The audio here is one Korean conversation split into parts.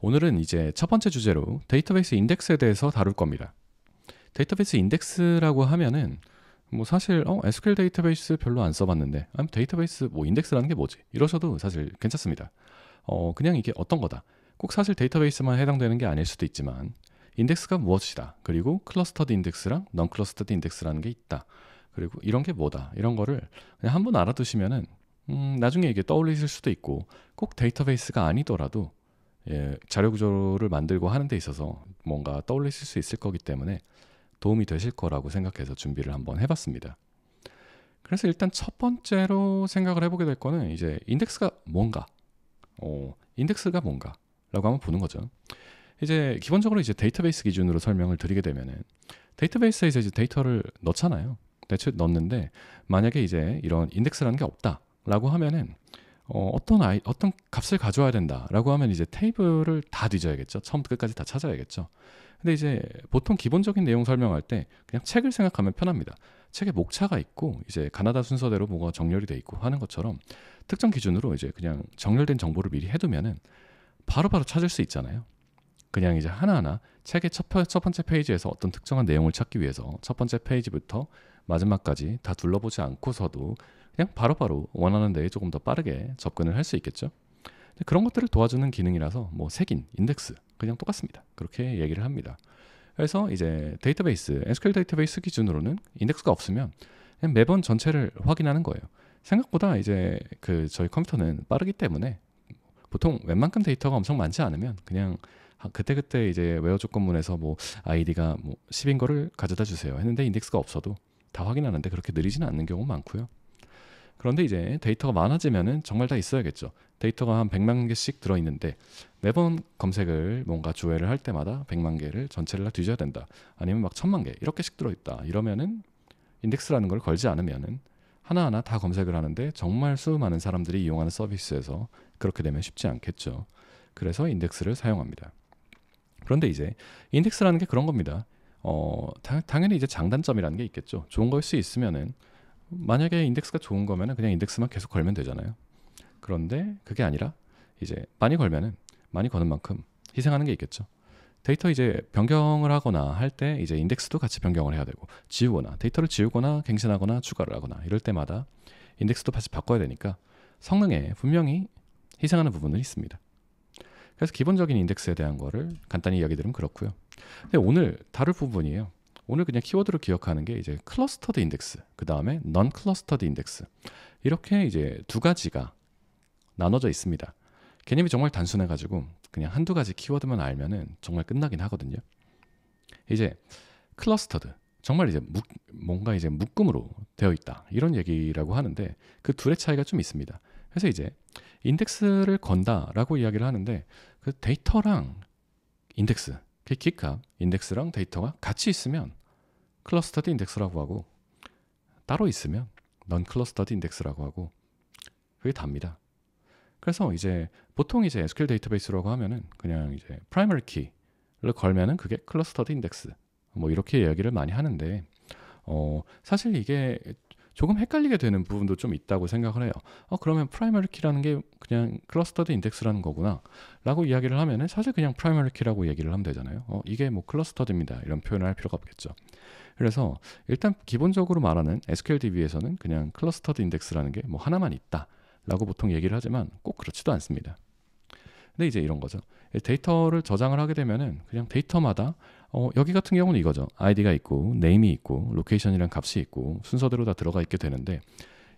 오늘은 이제 첫 번째 주제로 데이터베이스 인덱스에 대해서 다룰 겁니다. 데이터베이스 인덱스라고 하면은 뭐 사실 SQL 데이터베이스 별로 안 써봤는데 데이터베이스 뭐 인덱스라는 게 뭐지? 이러셔도 사실 괜찮습니다. 그냥 이게 어떤 거다. 꼭 사실 데이터베이스만 해당되는 게 아닐 수도 있지만 인덱스가 무엇이다. 그리고 클러스터드 인덱스랑 넌 클러스터드 인덱스라는 게 있다. 그리고 이런 게 뭐다. 이런 거를 그냥 한번 알아두시면은 나중에 이게 떠올리실 수도 있고 꼭 데이터베이스가 아니더라도 자료 구조를 만들고 하는 데 있어서 뭔가 떠올리실 수 있을 거기 때문에 도움이 되실 거라고 생각해서 준비를 한번 해봤습니다. 그래서 일단 첫 번째로 생각을 해보게 될 거는 이제 인덱스가 뭔가, 인덱스가 뭔가라고 한번 보는 거죠. 이제 기본적으로 이제 데이터베이스 기준으로 설명을 드리게 되면은 데이터베이스에 이제 데이터를 넣잖아요. 대체 넣는데 만약에 이제 이런 인덱스라는 게 없다라고 하면은 어떤 값을 가져와야 된다라고 하면 이제 테이블을 다 뒤져야겠죠. 처음부터 끝까지 다 찾아야겠죠. 근데 이제 보통 기본적인 내용 설명할 때 그냥 책을 생각하면 편합니다. 책에 목차가 있고 이제 가나다 순서대로 뭐가 정렬이 돼 있고 하는 것처럼 특정 기준으로 이제 그냥 정렬된 정보를 미리 해두면은 바로바로 찾을 수 있잖아요. 그냥 이제 하나하나 책의 첫 번째 페이지에서 어떤 특정한 내용을 찾기 위해서 첫 번째 페이지부터 마지막까지 다 둘러보지 않고서도 그냥 바로바로 원하는 데에 조금 더 빠르게 접근을 할 수 있겠죠. 그런 것들을 도와주는 기능이라서 뭐 색인, 인덱스 그냥 똑같습니다. 그렇게 얘기를 합니다. 그래서 이제 데이터베이스, SQL 데이터베이스 기준으로는 인덱스가 없으면 그냥 매번 전체를 확인하는 거예요. 생각보다 이제 저희 컴퓨터는 빠르기 때문에 보통 웬만큼 데이터가 엄청 많지 않으면 그냥 그때그때 이제 웨어 조건문에서 뭐 아이디가 뭐 10인 거를 가져다 주세요 했는데 인덱스가 없어도 다 확인하는데 그렇게 느리지는 않는 경우가 많고요. 그런데 이제 데이터가 많아지면은 정말 다 있어야겠죠. 데이터가 한 100만 개씩 들어있는데 매번 검색을 뭔가 조회를 할 때마다 100만 개를 전체를 다 뒤져야 된다. 아니면 막 1000만 개 이렇게씩 들어있다. 이러면은 인덱스라는 걸 걸지 않으면은 하나하나 다 검색을 하는데 정말 수많은 사람들이 이용하는 서비스에서 그렇게 되면 쉽지 않겠죠. 그래서 인덱스를 사용합니다. 그런데 이제 인덱스라는 게 그런 겁니다. 당연히 이제 장단점이라는 게 있겠죠. 좋은 걸 수 있으면은 만약에 인덱스가 좋은 거면은 그냥 인덱스만 계속 걸면 되잖아요. 그런데 그게 아니라 이제 많이 걸면은 많이 거는 만큼 희생하는 게 있겠죠. 데이터 이제 변경을 하거나 할 때 이제 인덱스도 같이 변경을 해야 되고 지우거나 데이터를 지우거나 갱신하거나 추가를 하거나 이럴 때마다 인덱스도 다시 바꿔야 되니까 성능에 분명히 희생하는 부분은 있습니다. 그래서 기본적인 인덱스에 대한 거를 간단히 이야기 드리면 그렇고요. 근데 오늘 다룰 부분이에요. 오늘 그냥 키워드로 기억하는 게 이제 클러스터드 인덱스, 그 다음에 넌 클러스터드 인덱스. 이렇게 이제 두 가지가 나눠져 있습니다. 개념이 정말 단순해가지고 그냥 한두 가지 키워드만 알면은 정말 끝나긴 하거든요. 이제 클러스터드, 정말 이제 뭔가 이제 묶음으로 되어 있다. 이런 얘기라고 하는데 그 둘의 차이가 좀 있습니다. 그래서 이제 인덱스를 건다라고 이야기를 하는데 그 데이터랑 인덱스, 그 키값, 인덱스랑 데이터가 같이 있으면 클러스터드 인덱스라고 하고 따로 있으면 넌 클러스터드 인덱스라고 하고 그게 답니다. 그래서 이제 보통 이제 SQL 데이터베이스라고 하면은 그냥 이제 프라이머리 키를 걸면은 그게 클러스터드 인덱스 뭐 이렇게 이야기를 많이 하는데 사실 이게 조금 헷갈리게 되는 부분도 좀 있다고 생각을 해요. 그러면 프라이머리 키라는 게 그냥 클러스터드 인덱스라는 거구나 라고 이야기를 하면은 사실 그냥 프라이머리 키라고 얘기를 하면 되잖아요. 이게 뭐 클러스터드입니다 이런 표현을 할 필요가 없겠죠. 그래서 일단 기본적으로 말하는 SQL DB에서는 그냥 클러스터드 인덱스라는 게 뭐 하나만 있다 라고 보통 얘기를 하지만 꼭 그렇지도 않습니다. 근데 이제 이런 거죠. 데이터를 저장을 하게 되면은 그냥 데이터마다 여기 같은 경우는 이거죠. 아이디가 있고 네임이 있고 로케이션이란 값이 있고 순서대로 다 들어가 있게 되는데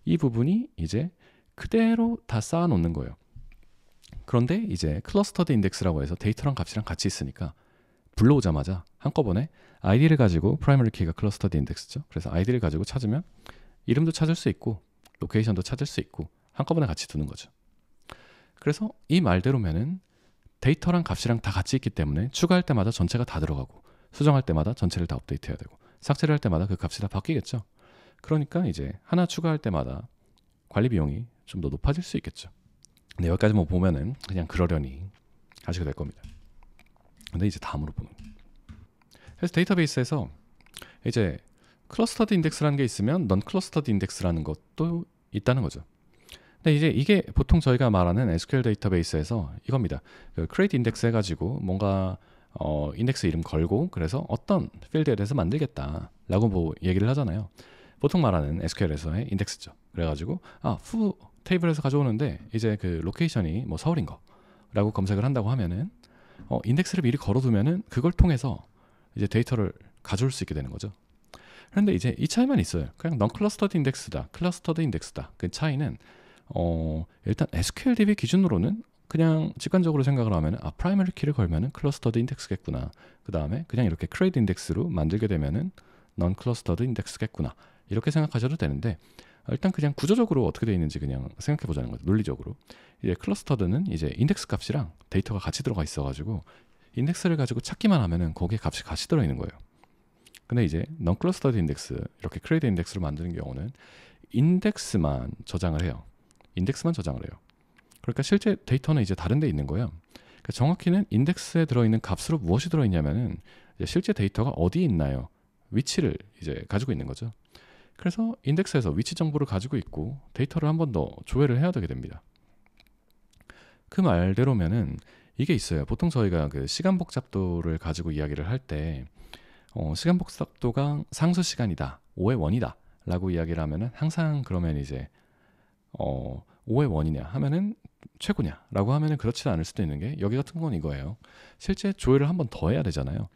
이 부분이 이제 그대로 다 쌓아 놓는 거예요. 그런데 이제 클러스터드 인덱스라고 해서 데이터랑 값이랑 같이 있으니까 불러오자마자 한꺼번에 아이디를 가지고 프라이머리 키가 클러스터드 인덱스죠. 그래서 아이디를 가지고 찾으면 이름도 찾을 수 있고 로케이션도 찾을 수 있고 한꺼번에 같이 두는 거죠. 그래서 이 말대로면은 데이터랑 값이랑 다 같이 있기 때문에 추가할 때마다 전체가 다 들어가고 수정할 때마다 전체를 다 업데이트해야 되고 삭제를 할 때마다 그 값이 다 바뀌겠죠. 그러니까 이제 하나 추가할 때마다 관리 비용이 좀 더 높아질 수 있겠죠. 근데 여기까지 뭐 보면은 그냥 그러려니 하시게 될 겁니다. 근데 이제 다음으로 보는 그래서 데이터베이스에서 이제 클러스터드 인덱스라는 게 있으면 넌 클러스터드 인덱스라는 것도 있다는 거죠. 근데 이제 이게 보통 저희가 말하는 SQL 데이터베이스에서 이겁니다. 그 create index 해가지고 뭔가 인덱스 이름 걸고 그래서 어떤 필드에 대해서 만들겠다라고 뭐 얘기를 하잖아요. 보통 말하는 SQL에서의 인덱스죠. 그래가지고 후 테이블에서 가져오는데 이제 그 로케이션이 뭐 서울인 거라고 검색을 한다고 하면은 인덱스를 미리 걸어두면은 그걸 통해서 이제 데이터를 가져올 수 있게 되는 거죠. 그런데 이제 이 차이만 있어요. 그냥 non clustered index다, clustered index다. 그 차이는 일단 SQLDB 기준으로는 그냥 직관적으로 생각을 하면 primary key를 걸면은 clustered index겠구나. 그 다음에 그냥 이렇게 create index로 만들게 되면은 non clustered index겠구나. 이렇게 생각하셔도 되는데 일단 그냥 구조적으로 어떻게 되어 있는지 그냥 생각해 보자는 거죠. 논리적으로. 이제 클러스터드는 이제 인덱스 값이랑 데이터가 같이 들어가 있어가지고 인덱스를 가지고 찾기만 하면은 거기에 값이 같이 들어 있는 거예요. 근데 이제 non clustered index 이렇게 create index로 만드는 경우는 인덱스만 저장을 해요. 인덱스만 저장을 해요. 그러니까 실제 데이터는 이제 다른 데 있는 거예요. 그러니까 정확히는 인덱스에 들어있는 값으로 무엇이 들어있냐면은 이제 실제 데이터가 어디에 있나요? 위치를 이제 가지고 있는 거죠. 그래서 인덱스에서 위치 정보를 가지고 있고 데이터를 한 번 더 조회를 해야 되게 됩니다. 그 말대로면은 이게 있어요. 보통 저희가 그 시간 복잡도를 가지고 이야기를 할 때 시간 복잡도가 상수 시간이다, 5의 1이다 라고 이야기를 하면은 항상 그러면 이제 5의 1이냐 하면은 최고냐 라고 하면은 그렇지 않을 수도 있는 게 여기 같은 건 이거예요. 실제 조회를 한 번 더 해야 되잖아요.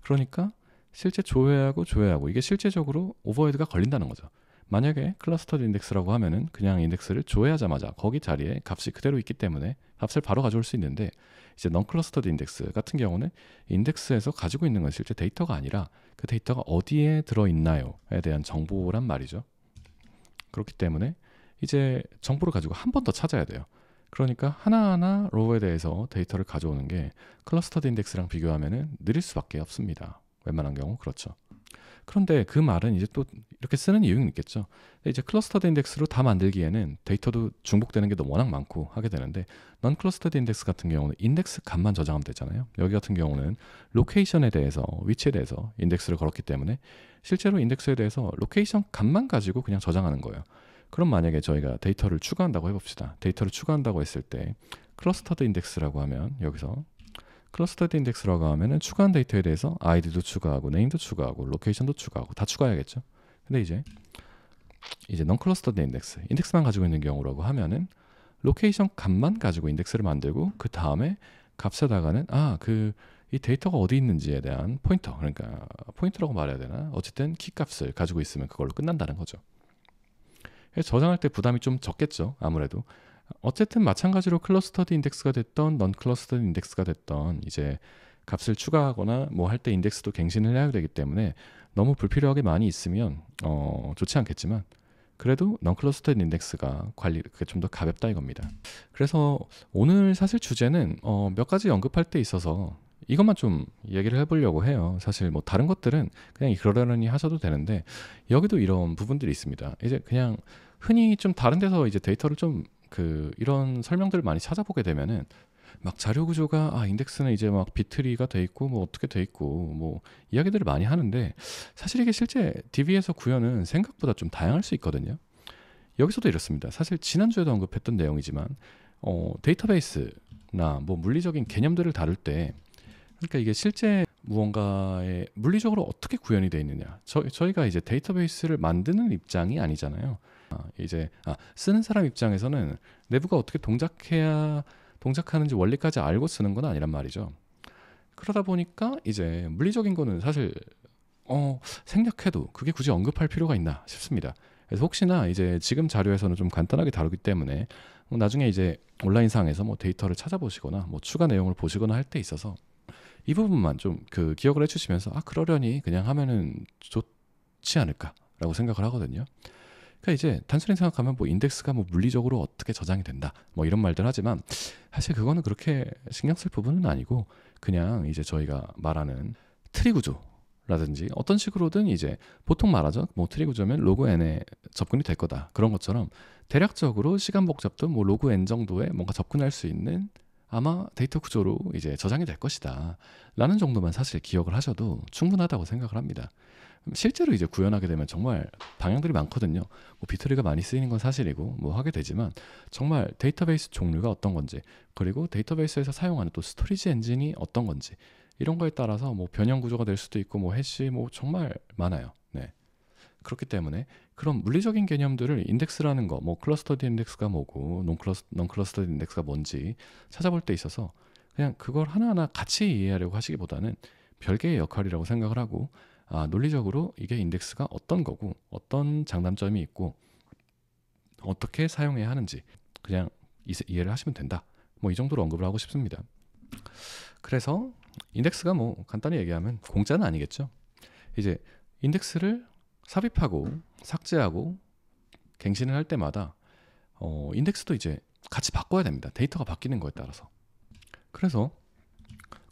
그러니까 실제 조회하고 이게 실제적으로 오버헤드가 걸린다는 거죠. 만약에 클러스터드 인덱스라고 하면은 그냥 인덱스를 조회하자마자 거기 자리에 값이 그대로 있기 때문에 값을 바로 가져올 수 있는데 이제 non clustered 인덱스 같은 경우는 인덱스에서 가지고 있는 건 실제 데이터가 아니라 그 데이터가 어디에 들어있나요에 대한 정보란 말이죠. 그렇기 때문에 이제 정보를 가지고 한 번 더 찾아야 돼요. 그러니까 하나하나 로우에 대해서 데이터를 가져오는 게 클러스터드 인덱스랑 비교하면은 느릴 수밖에 없습니다. 웬만한 경우 그렇죠. 그런데 그 말은 이제 또 이렇게 쓰는 이유는 있겠죠. 이제 클러스터드 인덱스로 다 만들기에는 데이터도 중복되는 게 워낙 많고 하게 되는데 non clustered 인덱스 같은 경우는 인덱스 값만 저장하면 되잖아요. 여기 같은 경우는 로케이션에 대해서, 위치에 대해서 인덱스를 걸었기 때문에 실제로 인덱스에 대해서 로케이션 값만 가지고 그냥 저장하는 거예요. 그럼 만약에 저희가 데이터를 추가한다고 해봅시다. 데이터를 추가한다고 했을 때 클러스터드 인덱스라고 하면 여기서 클러스터드 인덱스라고 하면은 추가한 데이터에 대해서 아이디도 추가하고 네임도 추가하고 로케이션도 추가하고 다 추가해야겠죠. 근데 이제 non clustered 인덱스만 가지고 있는 경우라고 하면은 로케이션 값만 가지고 인덱스를 만들고 그 다음에 값에다가는 이 데이터가 어디 있는지에 대한 포인터, 그러니까 포인터라고 말해야 되나? 어쨌든 키 값을 가지고 있으면 그걸로 끝난다는 거죠. 저장할 때 부담이 좀 적겠죠. 아무래도. 어쨌든 마찬가지로 클러스터드 인덱스가 됐던 non clustered 인덱스가 됐던 이제 값을 추가하거나 뭐 할 때 인덱스도 갱신을 해야 되기 때문에 너무 불필요하게 많이 있으면 좋지 않겠지만 그래도 non clustered 인덱스가 그게 좀 더 가볍다 이겁니다. 그래서 오늘 사실 주제는 몇 가지 언급할 때 있어서 이것만 좀 얘기를 해보려고 해요. 사실 뭐 다른 것들은 그냥 그러려니 하셔도 되는데 여기도 이런 부분들이 있습니다. 이제 그냥 흔히 좀 다른 데서 이제 데이터를 좀 이런 설명들을 많이 찾아보게 되면은 막 자료 구조가 인덱스는 이제 막 비트리가 돼 있고 뭐 어떻게 돼 있고 뭐 이야기들을 많이 하는데 사실 이게 실제 DB에서 구현은 생각보다 좀 다양할 수 있거든요. 여기서도 이렇습니다. 사실 지난주에도 언급했던 내용이지만 데이터베이스나 뭐 물리적인 개념들을 다룰 때 그러니까 이게 실제 무언가에 물리적으로 어떻게 구현이 되어 있느냐 저희가 이제 데이터베이스를 만드는 입장이 아니잖아요. 이제 쓰는 사람 입장에서는 내부가 어떻게 동작하는지 원리까지 알고 쓰는 건 아니란 말이죠. 그러다 보니까 이제 물리적인 거는 사실 생략해도 그게 굳이 언급할 필요가 있나 싶습니다. 그래서 혹시나 이제 지금 자료에서는 좀 간단하게 다루기 때문에 나중에 이제 온라인상에서 뭐 데이터를 찾아보시거나 뭐 추가 내용을 보시거나 할 때 있어서 이 부분만 좀 기억을 해주시면서 그러려니 그냥 하면은 좋지 않을까라고 생각을 하거든요. 그러니까 이제 단순히 생각하면 뭐 인덱스가 뭐 물리적으로 어떻게 저장이 된다 뭐 이런 말들 하지만 사실 그거는 그렇게 신경 쓸 부분은 아니고 그냥 이제 저희가 말하는 트리 구조라든지 어떤 식으로든 이제 보통 말하죠. 뭐 트리 구조면 로그 n에 접근이 될 거다 그런 것처럼 대략적으로 시간 복잡도 뭐 로그 n 정도에 뭔가 접근할 수 있는 아마 데이터 구조로 이제 저장이 될 것이다 라는 정도만 사실 기억을 하셔도 충분하다고 생각을 합니다. 실제로 이제 구현하게 되면 정말 방향들이 많거든요. 뭐 비트리가 많이 쓰이는 건 사실이고 뭐 하게 되지만 정말 데이터베이스 종류가 어떤 건지 그리고 데이터베이스에서 사용하는 또 스토리지 엔진이 어떤 건지 이런 거에 따라서 뭐 변형 구조가 될 수도 있고 뭐 해시 뭐 정말 많아요. 네. 그렇기 때문에 그런 물리적인 개념들을 인덱스라는 거, 뭐 클러스터드 인덱스가 뭐고 non-clustered 인덱스가 뭔지 찾아볼 때 있어서 그냥 그걸 하나하나 같이 이해하려고 하시기보다는 별개의 역할이라고 생각을 하고 논리적으로 이게 인덱스가 어떤 거고 어떤 장단점이 있고 어떻게 사용해야 하는지 그냥 이해를 하시면 된다. 뭐 이 정도로 언급을 하고 싶습니다. 그래서 인덱스가 뭐 간단히 얘기하면 공짜는 아니겠죠. 이제 인덱스를 삽입하고 삭제하고 갱신을 할 때마다 인덱스도 이제 같이 바꿔야 됩니다. 데이터가 바뀌는 거에 따라서. 그래서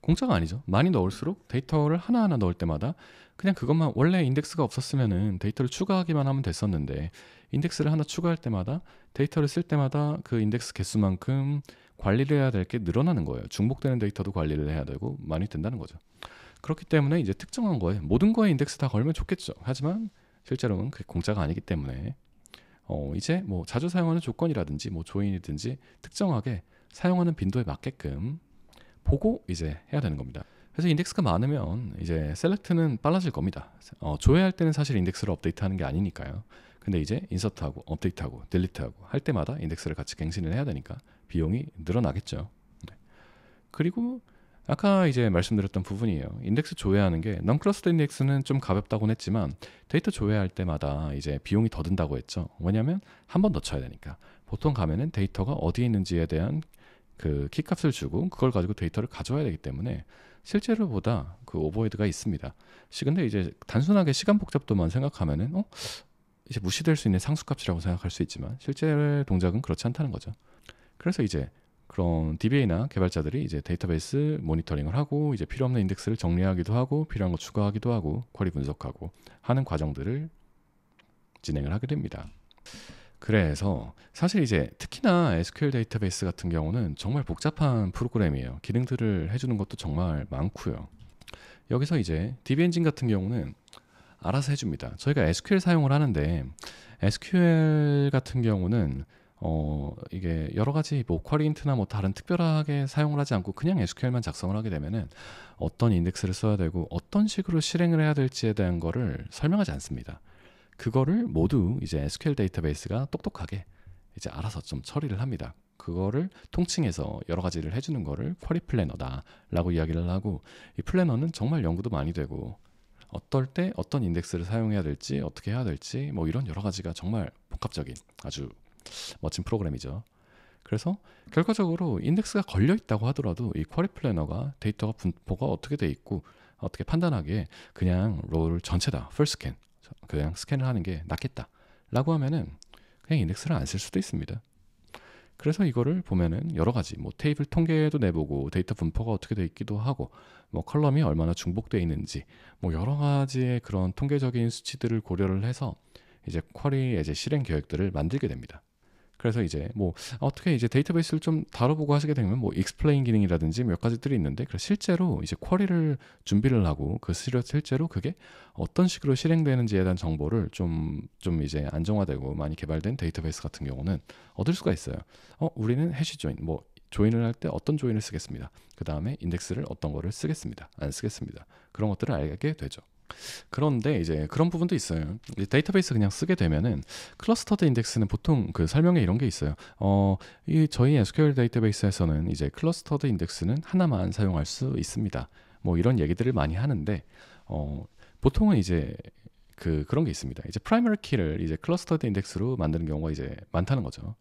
공짜가 아니죠. 많이 넣을수록 데이터를 하나하나 넣을 때마다 그냥 그것만 원래 인덱스가 없었으면은 데이터를 추가하기만 하면 됐었는데 인덱스를 하나 추가할 때마다 데이터를 쓸 때마다 그 인덱스 개수만큼 관리를 해야 될 게 늘어나는 거예요. 중복되는 데이터도 관리를 해야 되고 많이 된다는 거죠. 그렇기 때문에 이제 특정한 거에 모든 거에 인덱스 다 걸면 좋겠죠. 하지만 실제로는 그게 공짜가 아니기 때문에 이제 뭐 자주 사용하는 조건이라든지 뭐 조인이든지 특정하게 사용하는 빈도에 맞게끔 보고 이제 해야 되는 겁니다. 그래서 인덱스가 많으면 이제 셀렉트는 빨라질 겁니다. 조회할 때는 사실 인덱스를 업데이트하는 게 아니니까요. 근데 이제 인서트하고 업데이트하고 딜리트하고 할 때마다 인덱스를 같이 갱신을 해야 되니까 비용이 늘어나겠죠. 네. 그리고 아까 이제 말씀드렸던 부분이에요. 인덱스 조회하는 게 non-clustered 인덱스는 좀 가볍다고는 했지만 데이터 조회할 때마다 이제 비용이 더 든다고 했죠. 왜냐하면 한 번 더 쳐야 되니까. 보통 가면은 데이터가 어디에 있는지에 대한 그 키값을 주고 그걸 가지고 데이터를 가져와야 되기 때문에 실제로보다 그 오버헤드가 있습니다. 근데 이제 단순하게 시간 복잡도만 생각하면은 이제 무시될 수 있는 상수값이라고 생각할 수 있지만 실제 동작은 그렇지 않다는 거죠. 그래서 이제 그런 DBA나 개발자들이 이제 데이터베이스 모니터링을 하고 이제 필요 없는 인덱스를 정리하기도 하고 필요한 거 추가하기도 하고 쿼리 분석하고 하는 과정들을 진행을 하게 됩니다. 그래서 사실 이제 특히나 SQL 데이터베이스 같은 경우는 정말 복잡한 프로그램이에요. 기능들을 해주는 것도 정말 많고요. 여기서 이제 DB 엔진 같은 경우는 알아서 해줍니다. 저희가 SQL 사용을 하는데 SQL 같은 경우는 이게 여러 가지 뭐 쿼리인트나 뭐 다른 특별하게 사용을 하지 않고 그냥 SQL만 작성을 하게 되면은 어떤 인덱스를 써야 되고 어떤 식으로 실행을 해야 될지에 대한 거를 설명하지 않습니다. 그거를 모두 이제 SQL 데이터베이스가 똑똑하게 이제 알아서 좀 처리를 합니다. 그거를 통칭해서 여러 가지를 해주는 거를 쿼리 플래너다라고 이야기를 하고 이 플래너는 정말 연구도 많이 되고 어떨 때 어떤 인덱스를 사용해야 될지 어떻게 해야 될지 뭐 이런 여러 가지가 정말 복합적인 아주 멋진 프로그램이죠. 그래서 결과적으로 인덱스가 걸려 있다고 하더라도 이 쿼리 플래너가 데이터가 분포가 어떻게 돼 있고 어떻게 판단하기에 그냥 로우를 전체 다 풀 스캔 그냥 스캔을 하는 게 낫겠다 라고 하면은 그냥 인덱스를 안 쓸 수도 있습니다. 그래서 이거를 보면은 여러 가지 뭐 테이블 통계도 내보고 데이터 분포가 어떻게 돼 있기도 하고 뭐 컬럼이 얼마나 중복돼 있는지 뭐 여러 가지의 그런 통계적인 수치들을 고려를 해서 이제 쿼리 이제 실행 계획들을 만들게 됩니다. 그래서 이제 뭐 어떻게 이제 데이터베이스를 좀 다뤄보고 하시게 되면 뭐 explain 기능이라든지 몇 가지들이 있는데 실제로 이제 쿼리를 준비를 하고 실제로 그게 어떤 식으로 실행되는지에 대한 정보를 좀 이제 안정화되고 많이 개발된 데이터베이스 같은 경우는 얻을 수가 있어요. 우리는 해시 조인 뭐 조인을 할 때 어떤 조인을 쓰겠습니다. 그 다음에 인덱스를 어떤 거를 쓰겠습니다. 안 쓰겠습니다. 그런 것들을 알게 되죠. 그런데 이제 그런 부분도 있어요. 데이터베이스 그냥 쓰게 되면은 클러스터드 인덱스는 보통 그 설명에 이런 게 있어요. 이 저희 SQL 데이터베이스에서는 이제 클러스터드 인덱스는 하나만 사용할 수 있습니다. 뭐 이런 얘기들을 많이 하는데 보통은 이제 그런 게 있습니다. 이제 프라이머리 키를 이제 클러스터드 인덱스로 만드는 경우가 이제 많다는 거죠.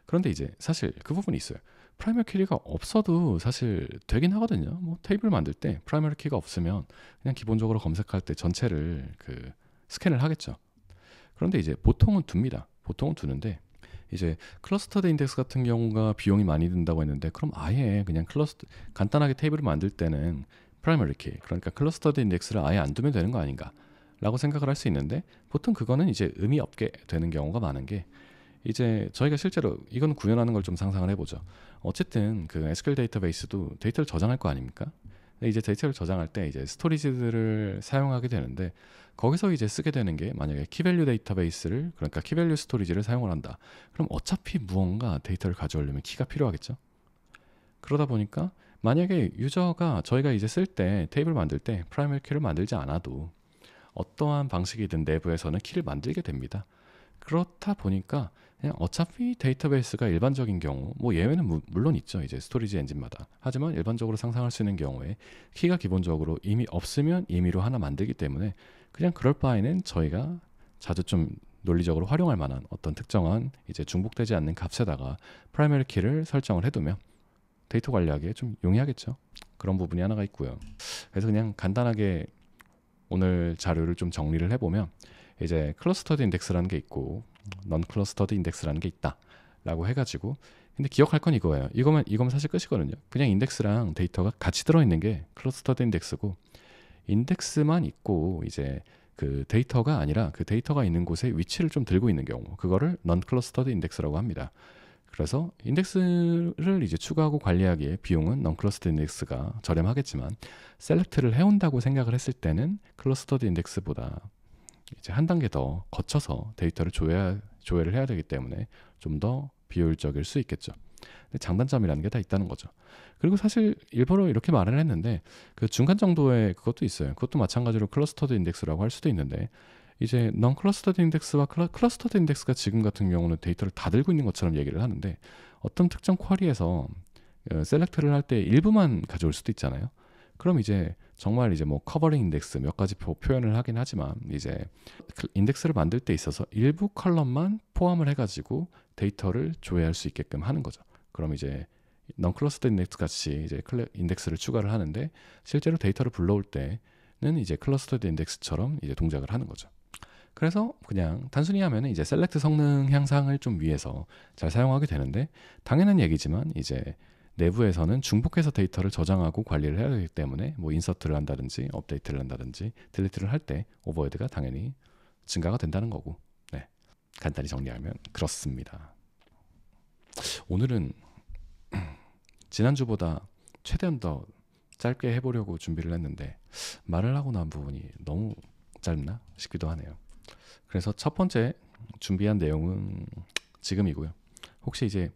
그런데 이제 사실 그 부분이 있어요. 프라이머리 키가 없어도 사실 되긴 하거든요. 뭐 테이블 만들 때 프라이머리 키가 없으면 그냥 기본적으로 검색할 때 전체를 스캔을 하겠죠. 그런데 이제 보통은 둡니다. 보통은 두는데 이제 클러스터드 인덱스 같은 경우가 비용이 많이 든다고 했는데 그럼 아예 그냥 간단하게 테이블을 만들 때는 프라이머리 키 그러니까 클러스터드 인덱스를 아예 안 두면 되는 거 아닌가 라고 생각을 할 수 있는데 보통 그거는 이제 의미 없게 되는 경우가 많은 게 이제 저희가 실제로 이건 구현하는 걸 좀 상상을 해보죠. 어쨌든 그 SQL 데이터베이스도 데이터를 저장할 거 아닙니까? 근데 이제 데이터를 저장할 때 이제 스토리지들을 사용하게 되는데 거기서 이제 쓰게 되는 게 만약에 키밸류 데이터베이스를 그러니까 키밸류 스토리지를 사용을 한다. 그럼 어차피 무언가 데이터를 가져오려면 키가 필요하겠죠. 그러다 보니까 만약에 유저가 저희가 이제 쓸 때 테이블 만들 때 프라이머리 키를 만들지 않아도 어떠한 방식이든 내부에서는 키를 만들게 됩니다. 그렇다 보니까 그냥 어차피 데이터베이스가 일반적인 경우 뭐 예외는 물론 있죠. 이제 스토리지 엔진마다. 하지만 일반적으로 상상할 수 있는 경우에 키가 기본적으로 이미 없으면 임의로 하나 만들기 때문에 그냥 그럴 바에는 저희가 자주 좀 논리적으로 활용할 만한 어떤 특정한 이제 중복되지 않는 값에다가 프라이머리 키를 설정을 해두면 데이터 관리하기에 좀 용이하겠죠. 그런 부분이 하나가 있고요. 그래서 그냥 간단하게 오늘 자료를 좀 정리를 해보면 이제 클러스터드 인덱스라는 게 있고 넌 클러스터드 인덱스라는 게 있다라고 해가지고 근데 기억할 건 이거예요. 이거면 사실 끝이거든요. 그냥 인덱스랑 데이터가 같이 들어있는 게 클러스터드 인덱스고 인덱스만 있고 이제 그 데이터가 아니라 그 데이터가 있는 곳에 위치를 좀 들고 있는 경우 그거를 넌 클러스터드 인덱스라고 합니다. 그래서 인덱스를 이제 추가하고 관리하기에 비용은 넌 클러스터드 인덱스가 저렴하겠지만 셀렉트를 해온다고 생각을 했을 때는 클러스터드 인덱스보다 이제 한 단계 더 거쳐서 데이터를 조회를 해야 되기 때문에 좀 더 비효율적일 수 있겠죠. 근데 장단점이라는 게 다 있다는 거죠. 그리고 사실 일부러 이렇게 말을 했는데 그 중간 정도의 그것도 있어요. 그것도 마찬가지로 클러스터드 인덱스라고 할 수도 있는데 이제 넌 클러스터드 인덱스와 클러스터드 인덱스가 지금 같은 경우는 데이터를 다 들고 있는 것처럼 얘기를 하는데 어떤 특정 쿼리에서 셀렉트를 할 때 일부만 가져올 수도 있잖아요. 그럼 이제 정말 이제 뭐 커버링 인덱스 몇 가지 표현을 하긴 하지만 이제 인덱스를 만들 때 있어서 일부 컬럼만 포함을 해가지고 데이터를 조회할 수 있게끔 하는 거죠. 그럼 이제 넌 클러스터드 인덱스 같이 이제 인덱스를 추가를 하는데 실제로 데이터를 불러올 때는 이제 클러스터드 인덱스처럼 이제 동작을 하는 거죠. 그래서 그냥 단순히 하면은 이제 셀렉트 성능 향상을 좀 위해서 잘 사용하게 되는데 당연한 얘기지만 이제 내부에서는 중복해서 데이터를 저장하고 관리를 해야 되기 때문에 뭐 인서트를 한다든지 업데이트를 한다든지 딜리트를 할 때 오버헤드가 당연히 증가가 된다는 거고 네. 간단히 정리하면 그렇습니다. 오늘은 지난주보다 최대한 더 짧게 해보려고 준비를 했는데 말을 하고 난 부분이 너무 짧나 싶기도 하네요. 그래서 첫 번째 준비한 내용은 지금이고요. 혹시 이제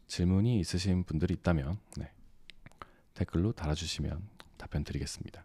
질문이 있으신 분들이 있다면 댓글로 달아주시면 답변 드리겠습니다.